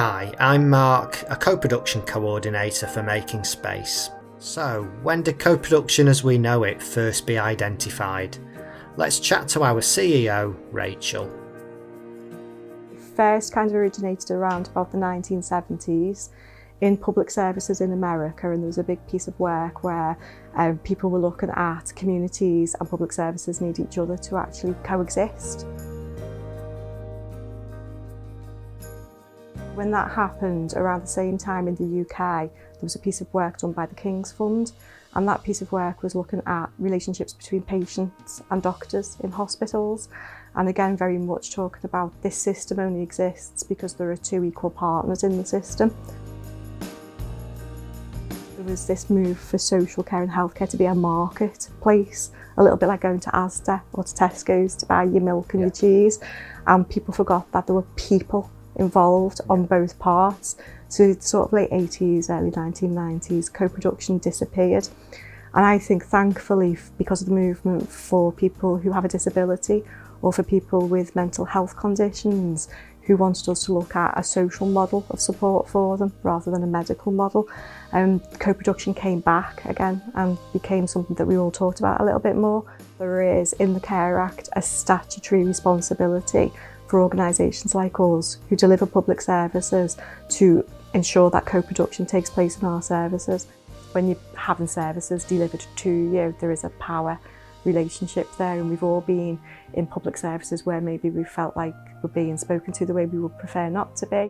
Hi, I'm Mark, a co-production coordinator for Making Space. So, when did co-production as we know it first be identified? Let's chat to our CEO, Rachel. First kind of originated around about the 1970s in public services in America, and there was a big piece of work where people were looking at communities and public services need each other to actually coexist. When that happened around the same time in the UK, there was a piece of work done by the King's Fund, and that piece of work was looking at relationships between patients and doctors in hospitals, and again very much talking about this system only exists because there are two equal partners in the system. There was this move for social care and healthcare to be a marketplace, a little bit like going to Asda or to Tesco's to buy your milk and your cheese, and people forgot that there were people involved on both parts. So sort of late 80s, early 1990s, co-production disappeared. And I think thankfully, because of the movement for people who have a disability or for people with mental health conditions who wanted us to look at a social model of support for them rather than a medical model, co-production came back again and became something that we all talked about a little bit more. There is in the Care Act a statutory responsibility for organisations like us who deliver public services to ensure that co-production takes place in our services. When you're having services delivered to you, there is a power relationship there, and we've all been in public services where maybe we felt like we're being spoken to the way we would prefer not to be.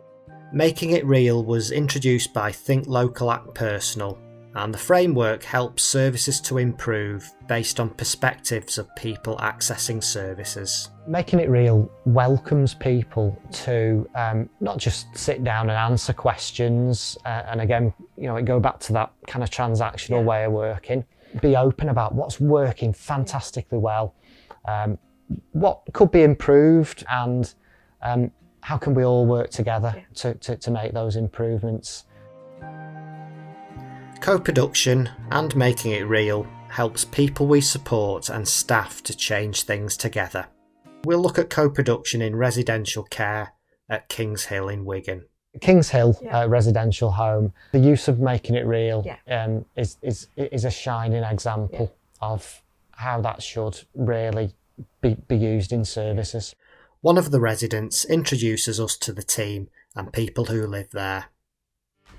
Making It Real was introduced by Think Local Act Personal, and the framework helps services to improve based on perspectives of people accessing services. Making It Real welcomes people to not just sit down and answer questions, and again, it go back to that kind of transactional way of working. Be open about what's working fantastically well, what could be improved, and how can we all work together to make those improvements. Co-production and Making It Real helps people we support and staff to change things together. We'll look at co-production in residential care at Kings Hill in Wigan. Kings Hill residential home, the use of Making It Real is a shining example of how that should really be used in services. One of the residents introduces us to the team and people who live there.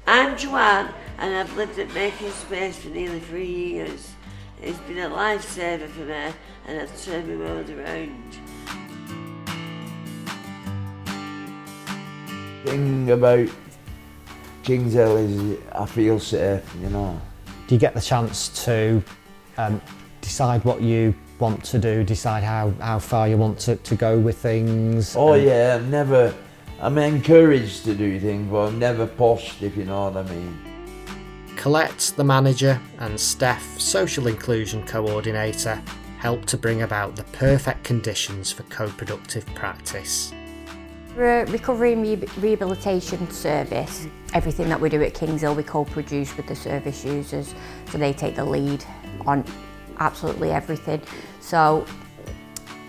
I'm Joanne and I've lived at Making Space for nearly 3 years. It's been a lifesaver for me and it's turned my world around. The thing about Kings Hill is I feel safe, Do you get the chance to decide what you want to do, decide how far you want to go with things? Oh yeah, I'm encouraged to do things, but I'm never pushed, if you know what I mean. Colette, the manager, and Steph, social inclusion coordinator, help to bring about the perfect conditions for co-productive practice. We're a recovery and rehabilitation service. Everything that we do at Kings Hill we co-produce with the service users, so they take the lead on absolutely everything. So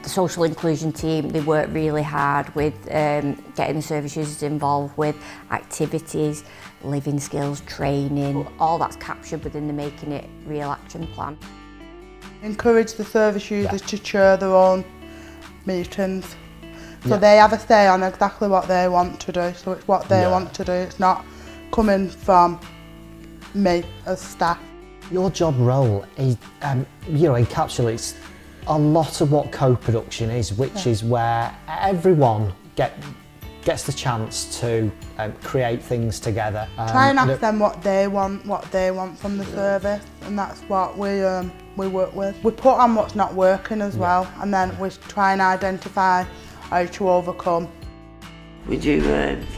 the social inclusion team, they work really hard with getting the service users involved with activities, living skills, training, all that's captured within the Making It Real action plan. Encourage the service users to chair their own meetings. So they have a say on exactly what they want to do, so it's what they want to do, it's not coming from me as staff. Your job role is, encapsulates a lot of what co-production is, which is where everyone gets the chance to create things together. Try and ask them what they want from the service, and that's what we work with. We put on what's not working as well, and then we try and identify how to overcome. We do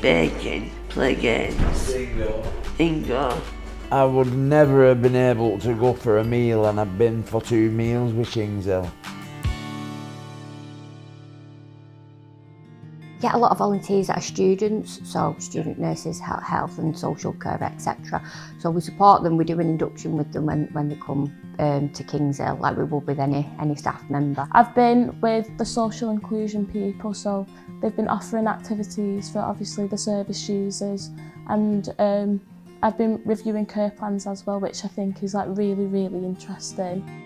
baking, play games, bingo. I would never have been able to go for a meal, and I've been for 2 meals with Kings Hill. get a lot of volunteers that are students, so student nurses, health and social care, etc. So we support them, we do an induction with them when they come to Kings Hill, like we would with any staff member. I've been with the social inclusion people, so they've been offering activities for obviously the service users, and I've been reviewing care plans as well, which I think is like really, really interesting.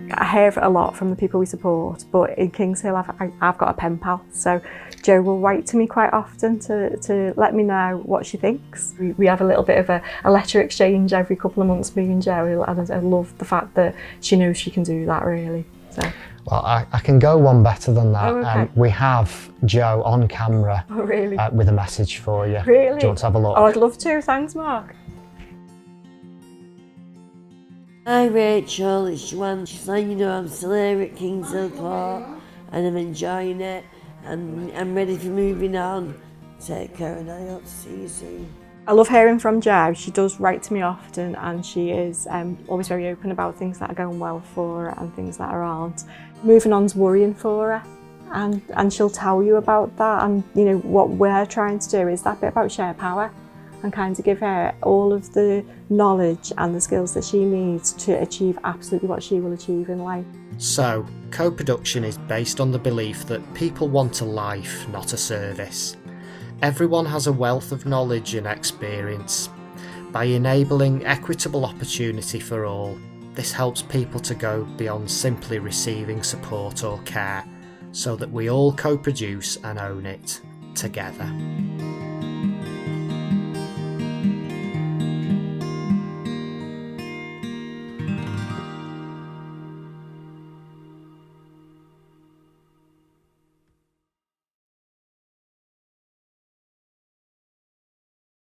I hear a lot from the people we support, but in Kings Hill I've got a pen pal, so Jo will write to me quite often to let me know what she thinks. We have a little bit of a letter exchange every couple of months, me and Jo, and I love the fact that she knows she can do that, really. So. Well, I can go one better than that. Oh, okay. We have Jo on camera with a message for you. Really? Do you want to have a look? Oh, I'd love to. Thanks, Mark. Hi Rachel, it's Joanne. She's letting you know I'm still here at Kings Hill Court and I'm enjoying it and I'm ready for moving on. Take care and I hope to see you soon. I love hearing from Jo. She does write to me often and she is always very open about things that are going well for her and things that aren't. Moving on's worrying for her and she'll tell you about that, and you know what we're trying to do is that bit about share power and kind of give her all of the knowledge and the skills that she needs to achieve absolutely what she will achieve in life. So, co-production is based on the belief that people want a life, not a service. Everyone has a wealth of knowledge and experience. By enabling equitable opportunity for all, this helps people to go beyond simply receiving support or care, so that we all co-produce and own it together.